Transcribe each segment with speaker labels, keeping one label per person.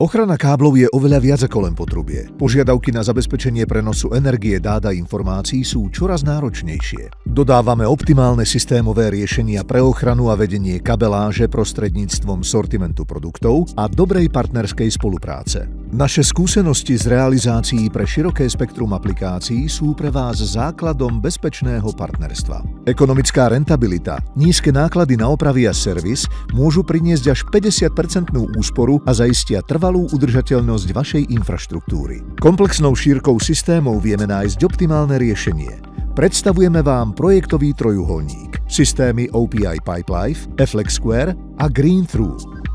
Speaker 1: Ochrana káblov je oveľa viac ako len potrubie. Požiadavky na zabezpečenie prenosu energie, dát a informácií sú čoraz náročnejšie. Dodávame optimálne systémové riešenia pre ochranu a vedenie kabeláže prostredníctvom sortimentu produktov a dobrej partnerskej spolupráce. Naše skúsenosti z realizácií pre široké spektrum aplikácií sú pre vás základom bezpečného partnerstva. Ekonomická rentabilita, nízke náklady na opravy a servis môžu priniesť až 50% úsporu a zaistia trvalú udržateľnosť vašej infraštruktúry. Komplexnou šírkou systémov vieme nájsť optimálne riešenie. Predstavujeme vám projektový trojuholník, systémy OPI Pipelife, FlexSquare a GreenThru.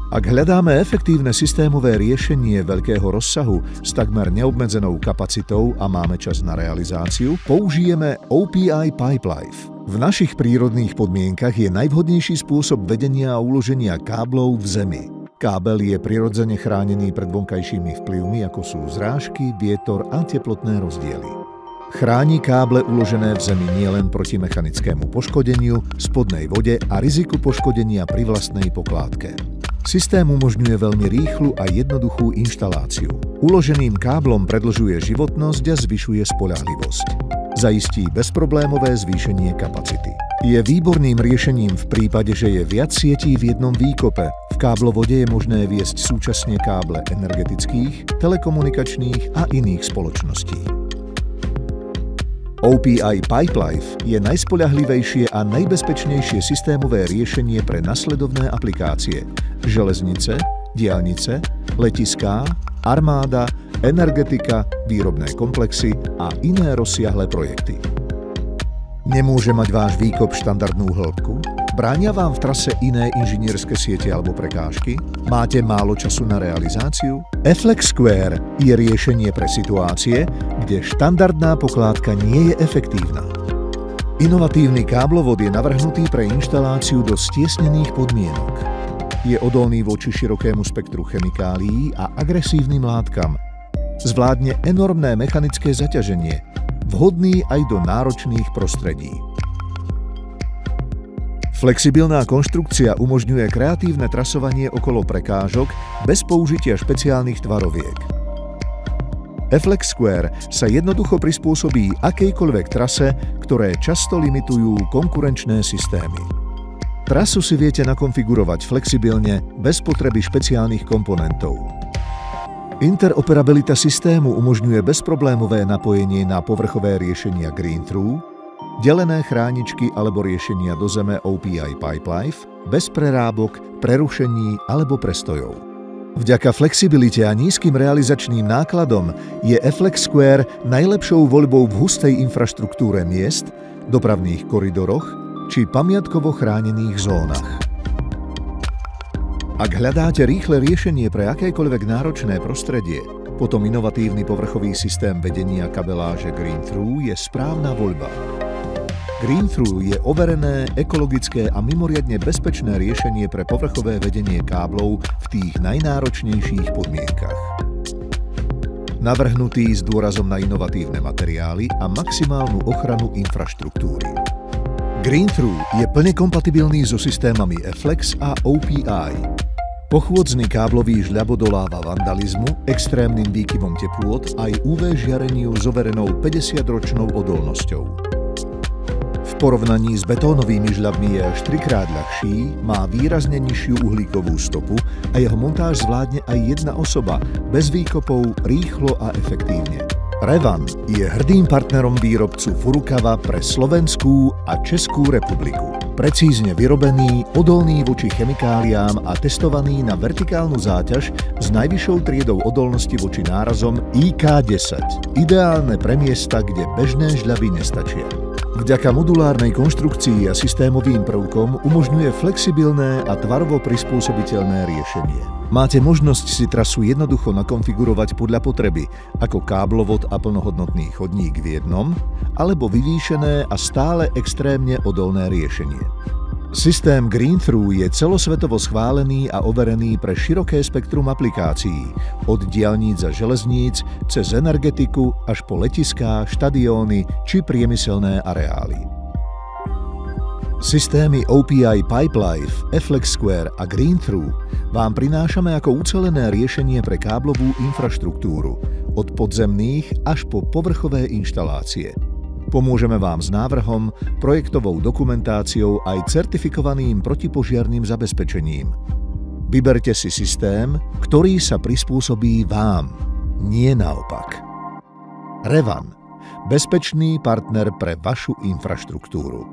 Speaker 1: Ak hľadáme efektívne systémové riešenie veľkého rozsahu s takmer neobmedzenou kapacitou a máme čas na realizáciu, použijeme OPI Pipelife. V našich prírodných podmienkach je najvhodnejší spôsob vedenia a uloženia káblov v zemi. Kábel je prirodzene chránený pred vonkajšími vplyvmi, ako sú zrážky, vietor a teplotné rozdiely. Chráni káble uložené v zemi nielen proti mechanickému poškodeniu, spodnej vode a riziku poškodenia pri vlastnej pokládke. Systém umožňuje veľmi rýchlu a jednoduchú inštaláciu. Uloženým káblom predĺžuje životnosť a zvyšuje spoľahlivosť. Zaistí bezproblémové zvýšenie kapacity. Je výborným riešením v prípade, že je viac sietí v jednom výkope. V káblovode je možné viesť súčasne káble energetických, telekomunikačných a iných spoločností. OPI Pipelife je najspoľahlivejšie a najbezpečnejšie systémové riešenie pre nasledovné aplikácie: železnice, diaľnice, letiská, armáda, energetika, výrobné komplexy a iné rozsiahle projekty. Nemôže mať váš výkop štandardnú hĺbku? Bránia vám v trase iné inžinierské siete alebo prekážky? Máte málo času na realizáciu? FlexSquare je riešenie pre situácie, kde štandardná pokládka nie je efektívna. Inovatívny káblovod je navrhnutý pre inštaláciu do stiesnených podmienok. Je odolný voči širokému spektru chemikálií a agresívnym látkam. Zvládne enormné mechanické zaťaženie, vhodný aj do náročných prostredí. Flexibilná konštrukcia umožňuje kreatívne trasovanie okolo prekážok bez použitia špeciálnych tvaroviek. FlexSquare sa jednoducho prispôsobí akejkoľvek trase, ktoré často limitujú konkurenčné systémy. Trasu si viete nakonfigurovať flexibilne bez potreby špeciálnych komponentov. Interoperabilita systému umožňuje bezproblémové napojenie na povrchové riešenia GreenThru, delené chráničky alebo riešenia do zeme OPI Pipelife bez prerábok, prerušení alebo prestojov. Vďaka flexibilite a nízkym realizačným nákladom je FlexSquare najlepšou voľbou v hustej infraštruktúre miest, dopravných koridoroch či pamiatkovo chránených zónach. Ak hľadáte rýchle riešenie pre akékoľvek náročné prostredie, potom inovatívny povrchový systém vedenia kabeláže GreenThru je správna voľba. GreenThru je overené, ekologické a mimoriadne bezpečné riešenie pre povrchové vedenie káblov v tých najnáročnejších podmienkach. Navrhnutý s dôrazom na inovatívne materiály a maximálnu ochranu infraštruktúry. GreenThru je plne kompatibilný so systémami Flex a OPI. Pochôdzny káblový žľab odoláva vandalizmu, extrémnym výkyvom teplôt aj UV žiareniu s overenou 50-ročnou odolnosťou. V porovnaní s betónovými žľabmi je až 3-krát ľahší, má výrazne nižšiu uhlíkovú stopu a jeho montáž zvládne aj jedna osoba, bez výkopov, rýchlo a efektívne. Revan je hrdým partnerom výrobcu Furukawa pre Slovenskú a Českú republiku. Precízne vyrobený, odolný voči chemikáliám a testovaný na vertikálnu záťaž s najvyššou triedou odolnosti voči nárazom IK10. Ideálne pre miesta, kde bežné žľaby nestačia. Vďaka modulárnej konštrukcii a systémovým prvkom umožňuje flexibilné a tvarovo prispôsobiteľné riešenie. Máte možnosť si trasu jednoducho nakonfigurovať podľa potreby, ako káblovod a plnohodnotný chodník v jednom, alebo vyvýšené a stále extrémne odolné riešenie. Systém GreenThru je celosvetovo schválený a overený pre široké spektrum aplikácií, od diaľnic a železníc cez energetiku až po letiská, štadióny či priemyselné areály. Systémy OPI Pipelife, FlexSquare a GreenThrough vám prinášame ako ucelené riešenie pre káblovú infraštruktúru, od podzemných až po povrchové inštalácie. Pomôžeme vám s návrhom, projektovou dokumentáciou aj certifikovaným protipožiarnym zabezpečením. Vyberte si systém, ktorý sa prispôsobí vám, nie naopak. Revan. Bezpečný partner pre vašu infraštruktúru.